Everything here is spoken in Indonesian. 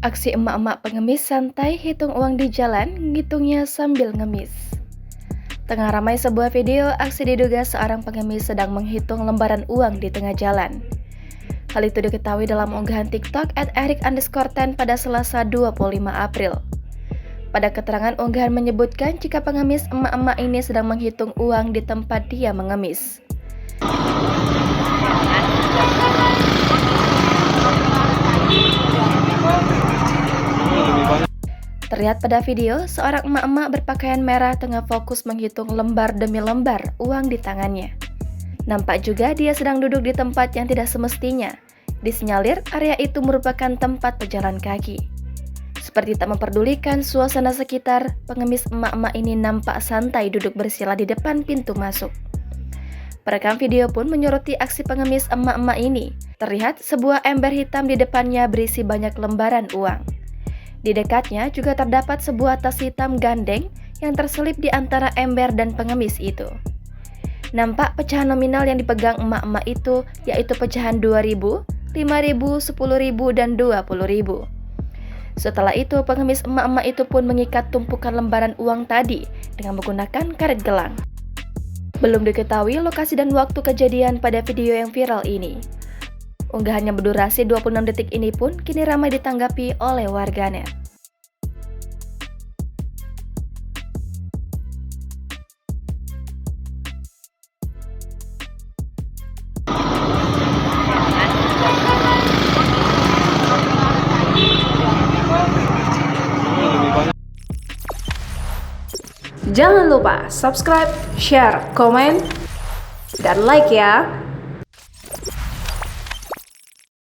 Aksi emak-emak pengemis santai hitung uang di jalan, ngitungnya sambil ngemis. Tengah ramai sebuah video aksi diduga seorang pengemis sedang menghitung lembaran uang di tengah jalan. Hal itu diketahui dalam unggahan TikTok @eric_10 pada Selasa 25 April. Pada keterangan unggahan menyebutkan jika pengemis emak-emak ini sedang menghitung uang di tempat dia mengemis. Terlihat pada video, seorang emak-emak berpakaian merah tengah fokus menghitung lembar demi lembar uang di tangannya. Nampak juga dia sedang duduk di tempat yang tidak semestinya. Disinyalir area itu merupakan tempat pejalan kaki. Seperti tak memperdulikan suasana sekitar, pengemis emak-emak ini nampak santai duduk bersila di depan pintu masuk. Perekam video pun menyoroti aksi pengemis emak-emak ini. Terlihat sebuah ember hitam di depannya berisi banyak lembaran uang. Di dekatnya juga terdapat sebuah tas hitam gandeng yang terselip di antara ember dan pengemis itu. Nampak pecahan nominal yang dipegang emak-emak itu yaitu pecahan 2.000, 5.000, 10.000, dan 20.000. Setelah itu pengemis emak-emak itu pun mengikat tumpukan lembaran uang tadi dengan menggunakan karet gelang. Belum diketahui lokasi dan waktu kejadian pada video yang viral ini. Unggahan yang berdurasi 26 detik ini pun kini ramai ditanggapi oleh warganet. Jangan lupa subscribe, share, komen, dan like ya.